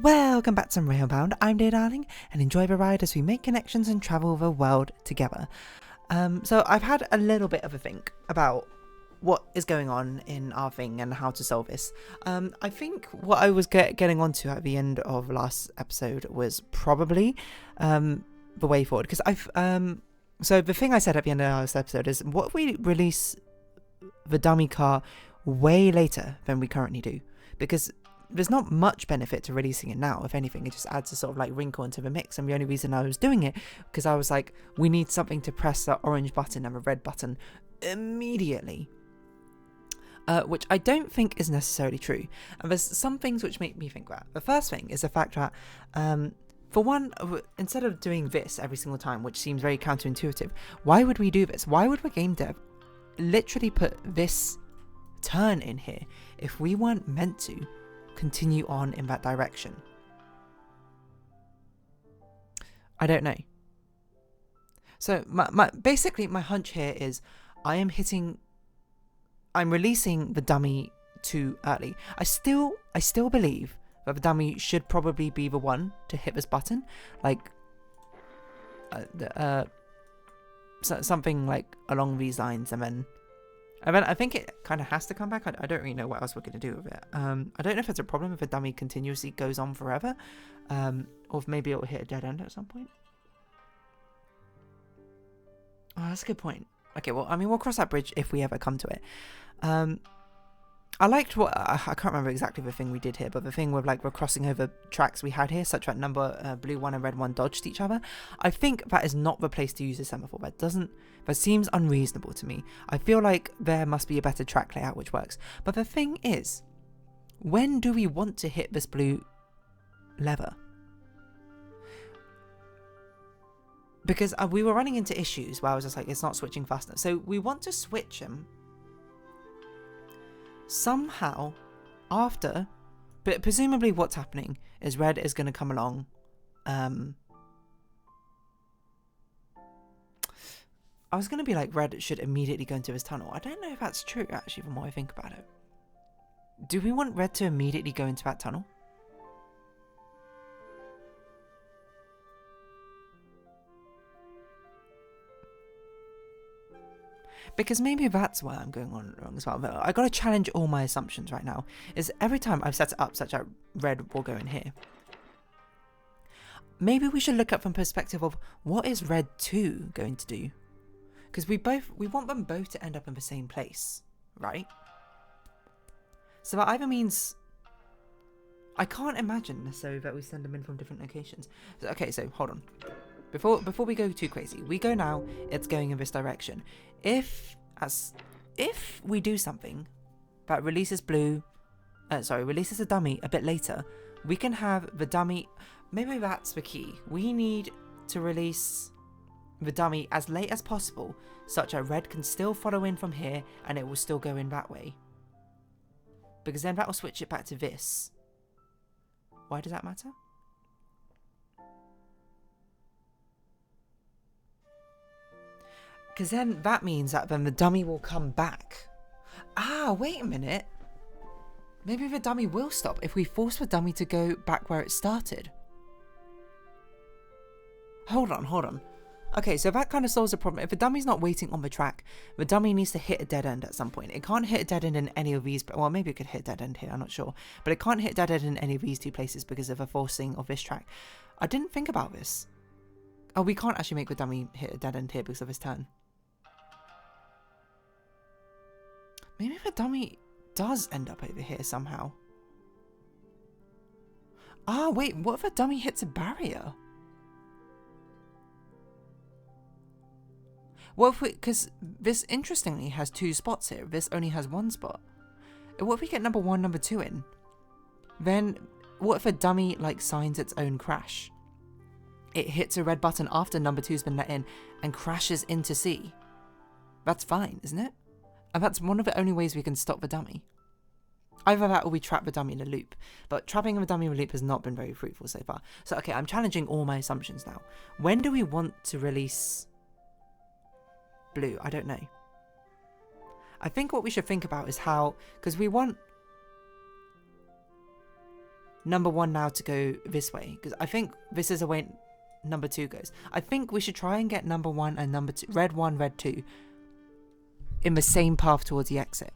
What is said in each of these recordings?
Welcome back to Railbound. I'm dear darling, and enjoy the ride as we make connections and travel the world together. So I've had a little bit of a think about what is going on in our thing and how to solve this. I think what I was getting onto at the end of last episode was probably the way forward, because so the thing I said at the end of last episode is, what if we release the dummy car way later than we currently do? Because there's not much benefit to releasing it now. If anything, it just adds a sort of like wrinkle into the mix. And the only reason I was doing it, because I was like, we need something to press the orange button and the red button immediately. Which I don't think is necessarily true. And there's some things which make me think that. The first thing is the fact that, for one, instead of doing this every single time, which seems very counterintuitive, why would we do this? Why would the game dev literally put this turn in here if we weren't meant to continue on in that direction? I don't know. So basically my hunch here is I'm releasing the dummy too early. I still believe that the dummy should probably be the one to hit this button, like something like along these lines, and then I think it kind of has to come back. I don't really know what else we're going to do with it. I don't know if it's a problem if a dummy continuously goes on forever, or if maybe it'll hit a dead end at some point. Oh, that's a good point. Okay, well, I mean, we'll cross that bridge if we ever come to it. I liked what I can't remember exactly the thing we did here, but the thing with like we're crossing over tracks we had here, such that blue one and red one dodged each other. I think that is not the place to use a semaphore. That seems unreasonable to me. I feel like there must be a better track layout which works. But the thing is, when do we want to hit this blue lever? Because we were running into issues where I was just like, it's not switching fast enough. So we want to switch them somehow after, but presumably what's happening is red is going to come along. I was going to be like, red should immediately go into his tunnel. I don't know if that's true, actually, the more I think about it. Do we want red to immediately go into that tunnel? Because maybe that's why I'm going on wrong as well. But I got to challenge all my assumptions right now. Is every time I've set it up such that red will go in here. Maybe we should look at from perspective of what is red 2 going to do? Because we want them both to end up in the same place, right? So that either means, I can't imagine necessarily that we send them in from different locations. So, okay, so hold on. Before we go too crazy, we go now, it's going in this direction. If we do something that releases releases a dummy a bit later, we can have the dummy, maybe that's the key. We need to release the dummy as late as possible, such that red can still follow in from here and it will still go in that way. Because then that will switch it back to this. Why does that matter? Because then that means that then the dummy will come back. Ah, wait a minute. Maybe the dummy will stop if we force the dummy to go back where it started. Hold on. Okay, so that kind of solves the problem. If the dummy's not waiting on the track, the dummy needs to hit a dead end at some point. It can't hit a dead end in any of these. Well, maybe it could hit a dead end here, I'm not sure. But it can't hit a dead end in any of these two places because of the forcing of this track. I didn't think about this. Oh, we can't actually make the dummy hit a dead end here because of his turn. Maybe the dummy does end up over here somehow. Ah, wait, what if a dummy hits a barrier? What if because this interestingly has 2 spots here. This only has 1 spot. What if we get number 1, number 2 in? Then what if a dummy like signs its own crash? It hits a red button after number 2's been let in and crashes into C. That's fine, isn't it? And that's one of the only ways we can stop the dummy. Either that or we trap the dummy in a loop. But trapping the dummy in a loop has not been very fruitful so far. So okay, I'm challenging all my assumptions now. When do we want to release blue? I don't know. I think what we should think about is how, because we want number 1 now to go this way, because I think this is the way number 2 goes. I think we should try and get number 1 and number 2, red 1, red 2, in the same path towards the exit.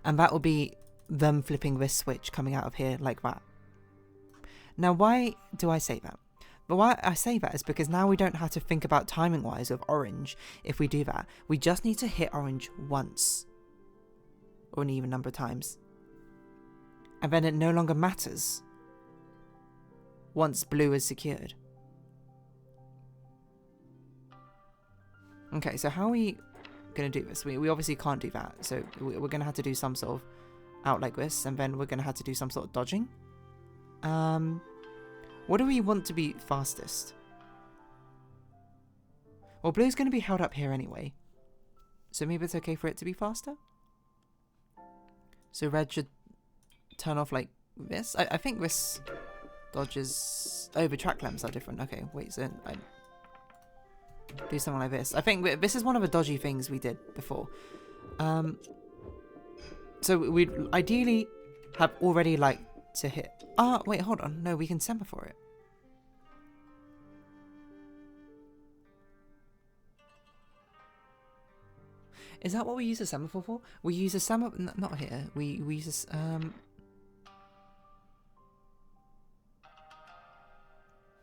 And that will be them flipping this switch coming out of here like that. Now, why do I say that? But why I say that is because now we don't have to think about timing wise of orange if we do that. We just need to hit orange once, or an even number of times. And then it no longer matters once blue is secured. Okay, so how are we going to do this? We obviously can't do that. So we're going to have to do some sort of out like this, and then we're going to have to do some sort of dodging. What do we want to be fastest? Well, blue's going to be held up here anyway, so maybe it's okay for it to be faster. So red should turn off like this. I think this dodges... Oh, the track lamps are different. Okay, wait, so I do something like this. I think this is one of the dodgy things we did before. So we'd ideally have already like to hit... Ah, wait, hold on. No, we can semaphore it. Is that what we use a semaphore for? We use a semaphore... Not here. We use a...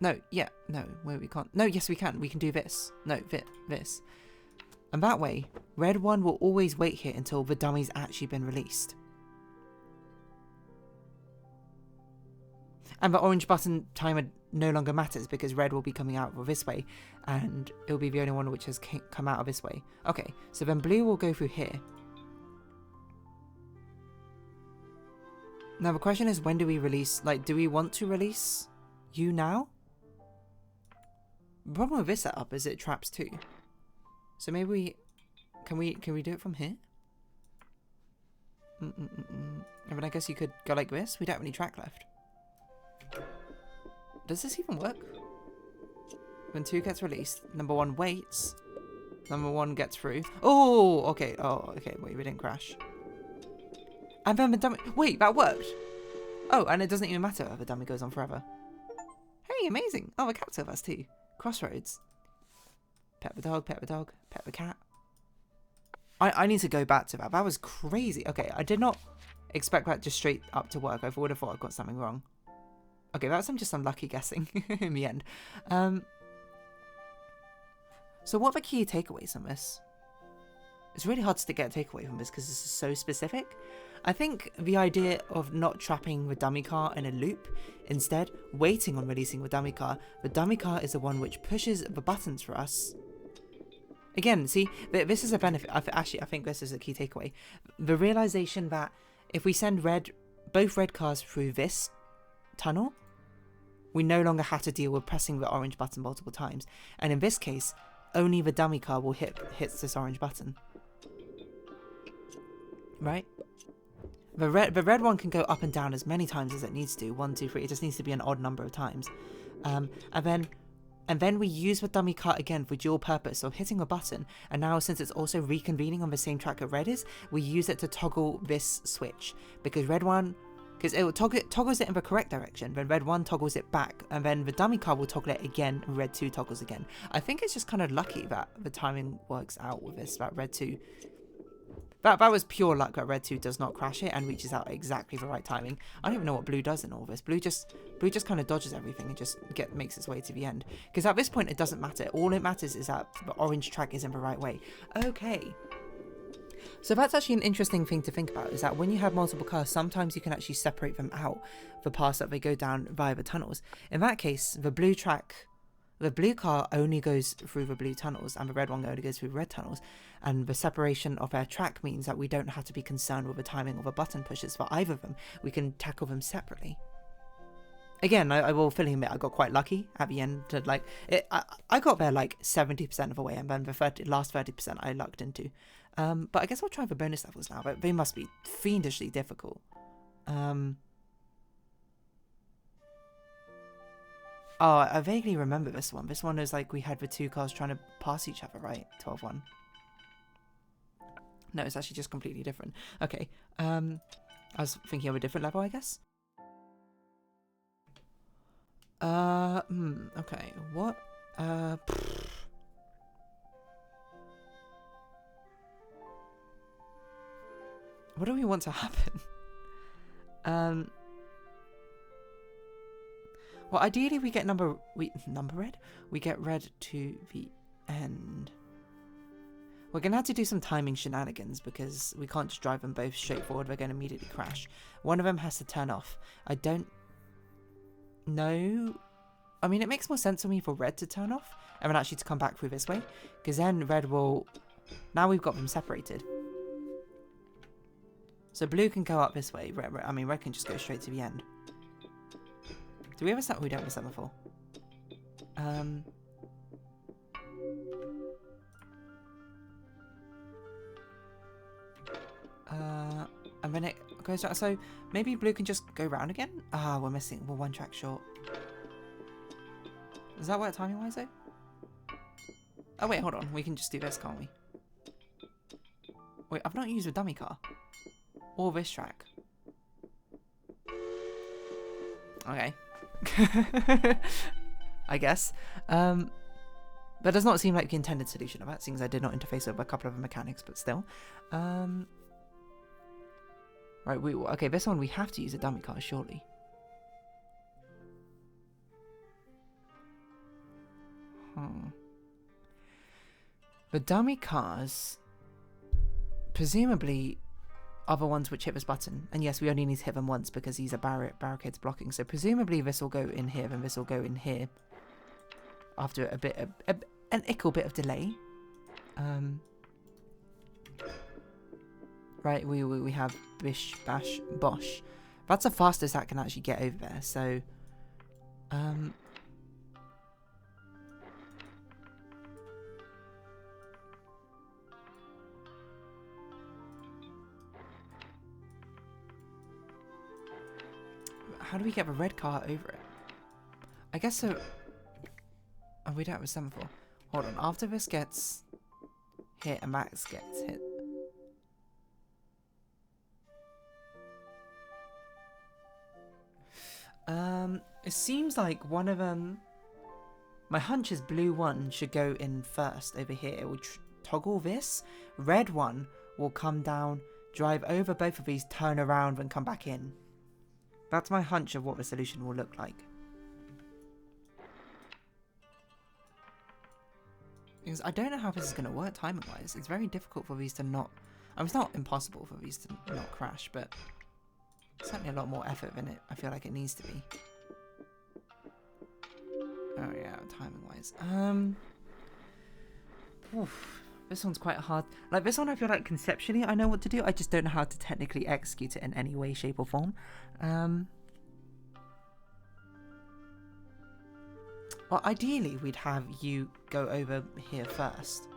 No, yeah, no, wait, we can't. No, yes, we can. We can do this. No, this. And that way, red 1 will always wait here until the dummy's actually been released. And the orange button timer no longer matters because red will be coming out of this way and it'll be the only one which has come out of this way. Okay, so then blue will go through here. Now the question is, when do we release, like, do we want to release you now? The problem with this setup is it traps 2. So maybe we... Can we do it from here? I mean, I guess you could go like this. We don't have any track left. Does this even work? When 2 gets released, number 1 waits. Number 1 gets through. Oh, okay. Oh, okay. Wait, we didn't crash. And then the dummy... Wait, that worked. Oh, and it doesn't even matter if the dummy goes on forever. Hey, amazing. Oh, a cat's with us too. Crossroads. Pet the dog, pet the dog, pet the cat. I need to go back to that. That was crazy. Okay, I did not expect that just straight up to work. I would have thought I got something wrong. Okay, that's just unlucky guessing in the end. So what are the key takeaways from this? It's really hard to get a takeaway from this because this is so specific. I think the idea of not trapping the dummy car in a loop, instead waiting on releasing the dummy car is the one which pushes the buttons for us. Again, see, this is a benefit. Actually, I think this is a key takeaway. The realization that if we send both red cars through this tunnel, we no longer have to deal with pressing the orange button multiple times. And in this case, only the dummy car will hits this orange button. Right? The red one can go up and down as many times as it needs to. 1, 2, 3. It just needs to be an odd number of times. And then we use the dummy car again for dual purpose of hitting a button. And now, since it's also reconvening on the same track that red is, we use it to toggle this switch. Because red one, because it toggles it in the correct direction, then red 1 toggles it back, and then the dummy car will toggle it again, and red 2 toggles again. I think it's just kind of lucky that the timing works out with this, that red 2. That was pure luck that red 2 does not crash it and reaches out exactly the right timing. I don't even know what blue does in all this. Blue just kind of dodges everything and just makes its way to the end. Because at this point it doesn't matter. All it matters is that the orange track is in the right way. Okay. So that's actually an interesting thing to think about, is that when you have multiple cars, sometimes you can actually separate them out, the paths that they go down via the tunnels. In that case, the blue car only goes through the blue tunnels, and the red one only goes through the red tunnels. And the separation of their track means that we don't have to be concerned with the timing of the button pushes for either of them. We can tackle them separately. Again, I will fully admit I got quite lucky at the end. I got there like 70% of the way, and then the last 30% I lucked into. But I guess I'll try the bonus levels now, but they must be fiendishly difficult. Oh, I vaguely remember this one. This one is like we had the 2 cars trying to pass each other, right? 12-1. No, it's actually just completely different. Okay. I was thinking of a different level, I guess. Okay, what? What do we want to happen? Well, ideally we get number red. We get red to the end. We're gonna have to do some timing shenanigans because we can't just drive them both straight forward. We're gonna immediately crash. One of them has to turn off. I don't know. I mean, it makes more sense for me for red to turn off and then actually to come back through this way, because then red will. Now we've got them separated. So blue can go up this way. Red can just go straight to the end. Do we have a set? We don't have a semaphore. And then it goes down. So maybe blue can just go round again? Ah, we're missing. We're one track short. Does that work timing wise though? Oh wait, hold on. We can just do this, can't we? Wait, I've not used a dummy car. Or this track. Okay. I guess. That does not seem like the intended solution of that, seeing as I did not interface with a couple of the mechanics, but still. Right, okay, this one we have to use a dummy car, surely. The dummy cars, presumably, are the ones which hit this button. And yes, we only need to hit them once because these are barricades blocking. So presumably this will go in here, and this will go in here. After a bit, an ickle bit of delay. Right, we have bish, bash, bosh. That's the fastest that can actually get over there, so... How do we get the red car over it? I guess so... Oh, we don't have a semaphore. Hold on, after this gets hit and Max gets hit... It seems like one of them... My hunch is blue one should go in first over here. It will toggle this. Red one will come down, drive over both of these, turn around and come back in. That's my hunch of what the solution will look like. Because I don't know how this is going to work timing-wise. It's very difficult for these to not... I mean, it's not impossible for these to not crash, but... certainly a lot more effort than I feel like it needs to be. Oh yeah, timing-wise. This one's quite hard. Like, this one I feel like conceptually I know what to do. I just don't know how to technically execute it in any way, shape or form. Well, ideally we'd have you go over here first.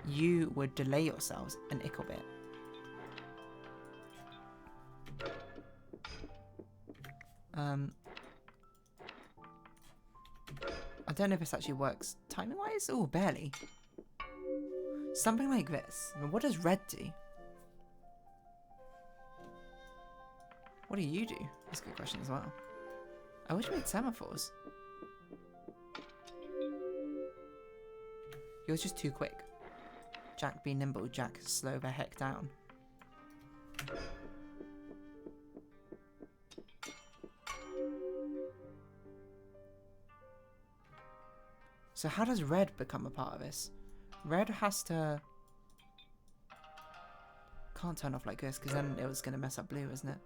You would delay yourselves an ickle bit. I don't know if this actually works timing-wise. Oh, barely. Something like this. I mean, what does red do? What do you do? That's a good question as well. I wish we had semaphores. Yours just too quick. Jack be nimble, Jack slow the heck down. So how does red become a part of this? Red has to... Can't turn off like this, because then it was going to mess up blue, isn't it?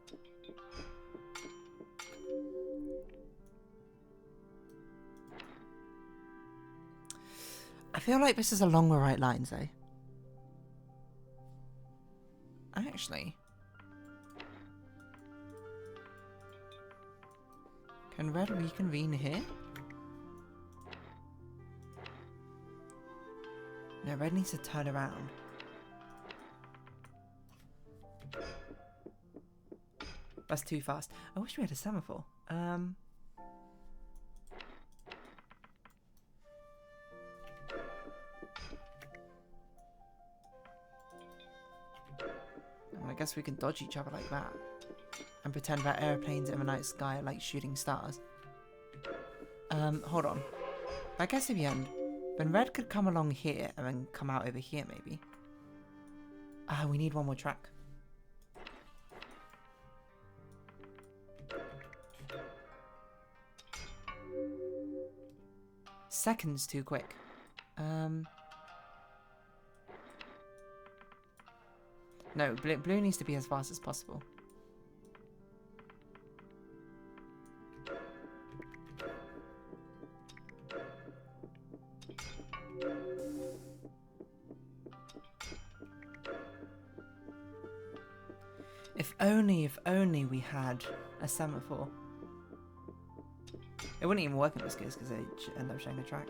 I feel like this is along the right lines, though. Actually... Can red reconvene here? No, red needs to turn around. That's too fast. I wish we had a semaphore. I guess we can dodge each other like that. And pretend that airplanes in the night sky are like shooting stars. Hold on. I guess if you end, then red could come along here and then come out over here maybe. Ah, we need one more track. Seconds too quick. No, blue needs to be as fast as possible. If only we had a semaphore. It wouldn't even work in this case because they end up showing a track.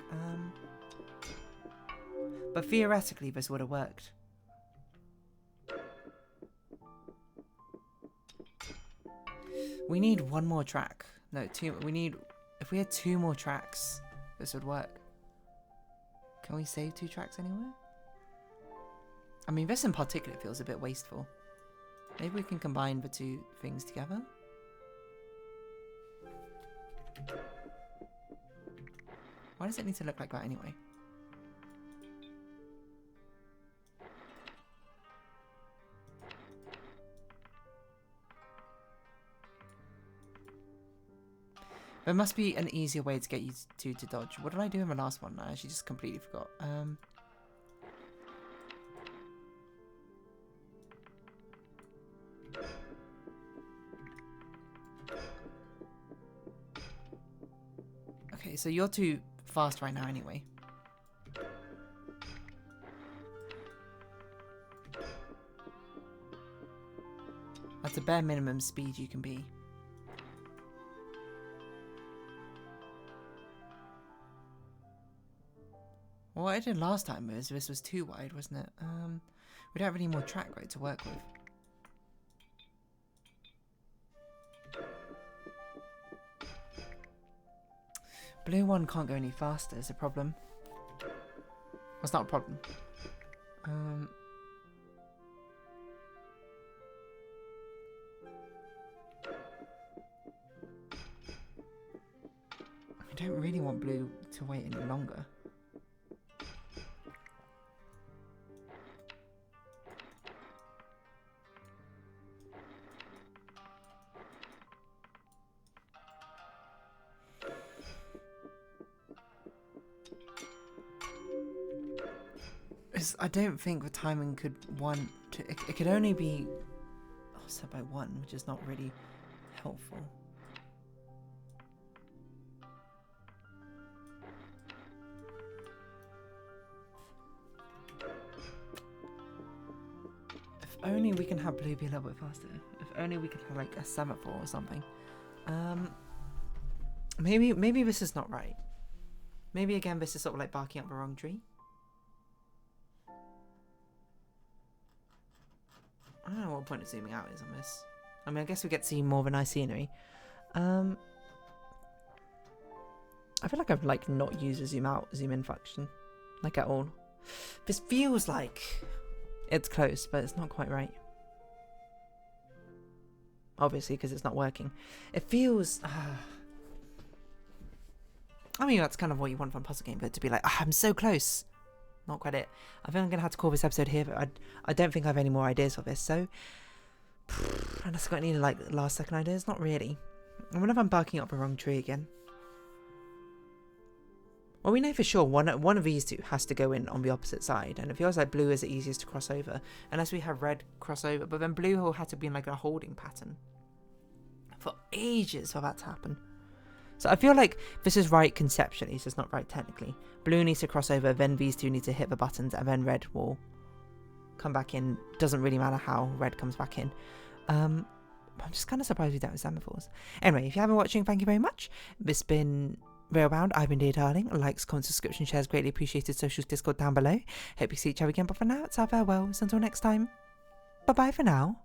But theoretically, this would have worked. We need one more track. No, two. We need. If we had 2 more tracks, this would work. Can we save 2 tracks anywhere? I mean, this in particular feels a bit wasteful. Maybe we can combine the 2 things together. Why does it need to look like that anyway? There must be an easier way to get you to dodge. What did I do in the last one? I actually just completely forgot. Okay, so you're too fast right now anyway. That's the bare minimum speed you can be. What I did last time was this was too wide, wasn't it? We don't have any more track right to work with. Blue one can't go any faster is a problem. Well, it's not a problem. I don't really want blue to wait any longer. I don't think the timing could it could only be set by 1, which is not really helpful. If only we can have blue be a little bit faster. If only we could have like a semaphore or something. Maybe this is not right. Maybe again this is sort of like barking up the wrong tree. I don't know what point of zooming out is on this. I mean, I guess we get to see more of a nice scenery. I feel like I've like not used a zoom out, zoom in function, like at all. This feels like it's close, but it's not quite right. Obviously, because it's not working. It feels. I mean, that's kind of what you want from a puzzle game, but to be like, I'm so close. Not quite it. I think I'm going to have to call this episode here, but I don't think I have any more ideas for this, so... Unless I've got any, like, last-second ideas? Not really. I wonder if I'm barking up the wrong tree again. Well, we know for sure one of these 2 has to go in on the opposite side, and it feels like blue is the easiest to cross over, unless we have red cross over, but then blue will have to be in, like, a holding pattern. For ages for that to happen. So I feel like this is right conceptually, so it's not right technically. Blue needs to cross over, then these 2 need to hit the buttons, and then red will come back in. Doesn't really matter how red comes back in. I'm just kind of surprised we don't have semaphores. Anyway, if you haven't been watching, thank you very much. This has been Railbound. I've been Dear Darling. Likes, comments, subscription, shares, greatly appreciated. Socials, Discord down below. Hope you see each other again, but for now, it's our farewells. Until next time, bye-bye for now.